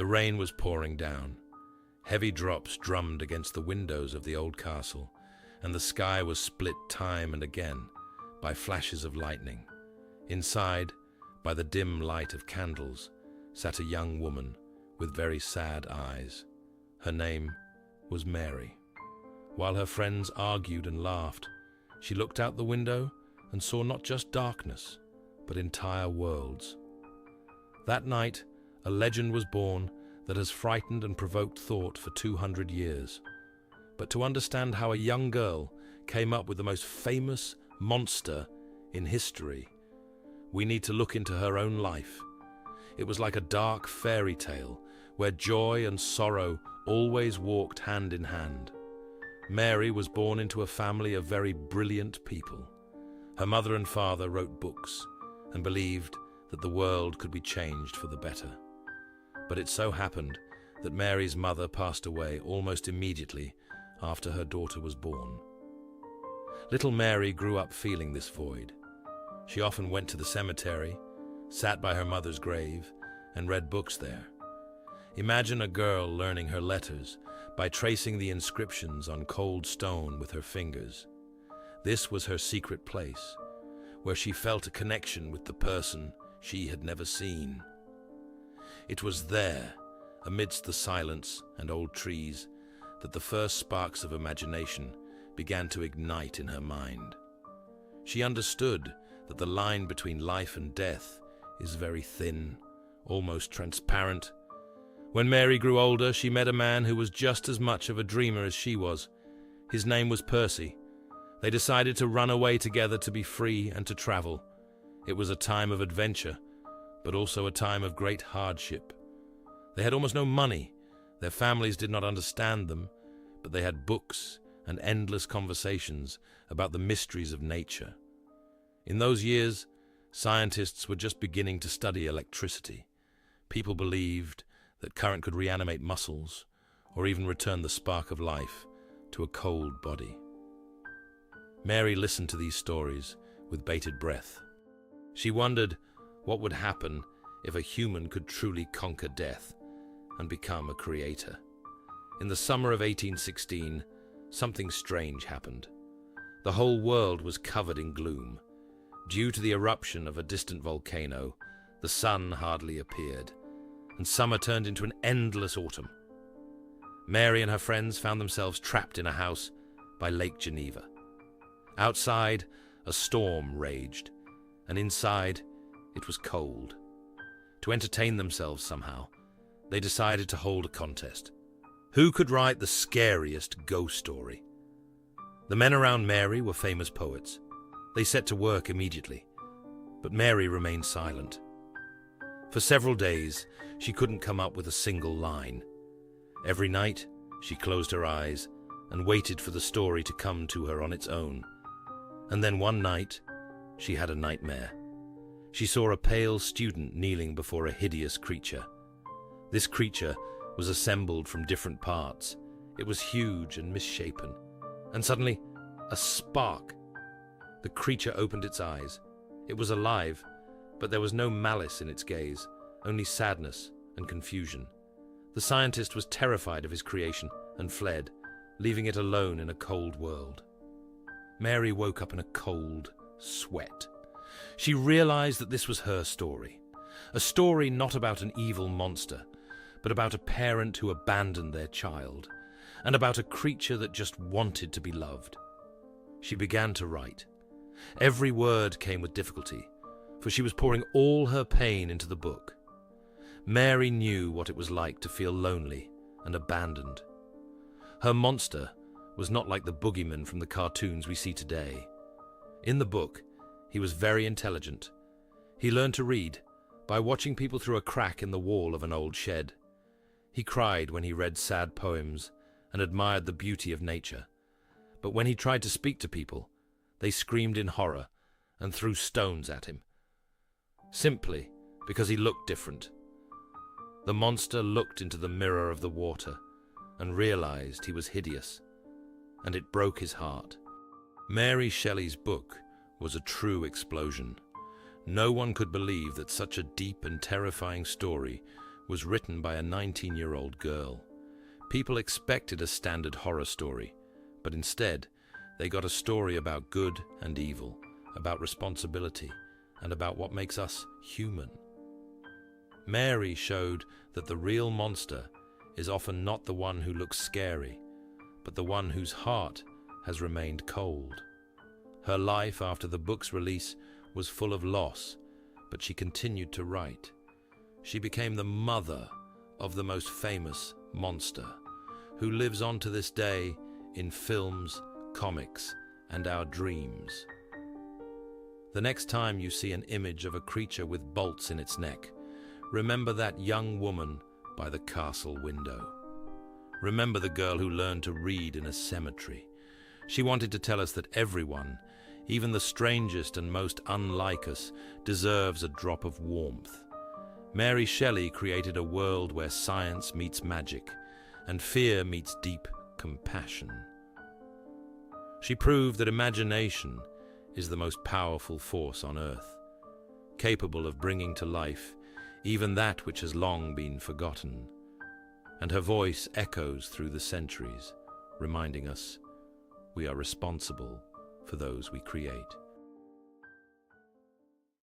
The rain was pouring down. Heavy drops drummed against the windows of the old castle, and the sky was split time and again by flashes of lightning. Inside, by the dim light of candles, sat a young woman with very sad eyes. Her name was Mary. While her friends argued and laughed, she looked out the window and saw not just darkness, but entire worlds. That night, a legend was born that has frightened and provoked thought for 200 years. But to understand how a young girl came up with the most famous monster in history, we need to look into her own life. It was like a dark fairy tale where joy and sorrow always walked hand in hand. Mary was born into a family of very brilliant people. Her mother and father wrote books and believed that the world could be changed for the better. But it so happened that Mary's mother passed away almost immediately after her daughter was born. Little Mary grew up feeling this void. She often went to the cemetery, sat by her mother's grave, and read books there. Imagine a girl learning her letters by tracing the inscriptions on cold stone with her fingers. This was her secret place, where she felt a connection with the person she had never seen. It was there, amidst the silence and old trees, that the first sparks of imagination began to ignite in her mind. She understood that the line between life and death is very thin, almost transparent. When Mary grew older, she met a man who was just as much of a dreamer as she was. His name was Percy. They decided to run away together to be free and to travel. It was a time of adventure, but also a time of great hardship. They had almost no money. Their families did not understand them, but they had books and endless conversations about the mysteries of nature. In those years, scientists were just beginning to study electricity. People believed that current could reanimate muscles or even return the spark of life to a cold body. Mary listened to these stories with bated breath. She wondered what would happen if a human could truly conquer death and become a creator. In the summer of 1816, something strange happened. The whole world was covered in gloom. Due to the eruption of a distant volcano, the sun hardly appeared, and summer turned into an endless autumn. Mary and her friends found themselves trapped in a house by Lake Geneva. Outside, a storm raged, and inside, it was cold. To entertain themselves somehow, they decided to hold a contest. Who could write the scariest ghost story? The men around Mary were famous poets. They set to work immediately, but Mary remained silent. For several days, she couldn't come up with a single line. Every night, she closed her eyes and waited for the story to come to her on its own. And then one night, she had a nightmare. She saw a pale student kneeling before a hideous creature. This creature was assembled from different parts. It was huge and misshapen. And suddenly, a spark. The creature opened its eyes. It was alive, but there was no malice in its gaze, only sadness and confusion. The scientist was terrified of his creation and fled, leaving it alone in a cold world. Mary woke up in a cold sweat. She realized that this was her story. A story not about an evil monster, but about a parent who abandoned their child, and about a creature that just wanted to be loved. She began to write. Every word came with difficulty, for she was pouring all her pain into the book. Mary knew what it was like to feel lonely and abandoned. Her monster was not like the boogeyman from the cartoons we see today. In the book, he was very intelligent. He learned to read by watching people through a crack in the wall of an old shed. He cried when he read sad poems and admired the beauty of nature. But when he tried to speak to people, they screamed in horror and threw stones at him, simply because he looked different. The monster looked into the mirror of the water and realized he was hideous, and it broke his heart. Mary Shelley's book was a true explosion. No one could believe that such a deep and terrifying story was written by a 19-year-old girl. People expected a standard horror story, but instead, they got a story about good and evil, about responsibility, and about what makes us human. Mary showed that the real monster is often not the one who looks scary, but the one whose heart has remained cold. Her life after the book's release was full of loss, but she continued to write. She became the mother of the most famous monster, who lives on to this day in films, comics, and our dreams. The next time you see an image of a creature with bolts in its neck, remember that young woman by the castle window. Remember the girl who learned to read in a cemetery. She wanted to tell us that everyone, even the strangest and most unlike us, deserves a drop of warmth. Mary Shelley created a world where science meets magic and fear meets deep compassion. She proved that imagination is the most powerful force on earth, capable of bringing to life even that which has long been forgotten. And her voice echoes through the centuries, reminding us we are responsible for those we create.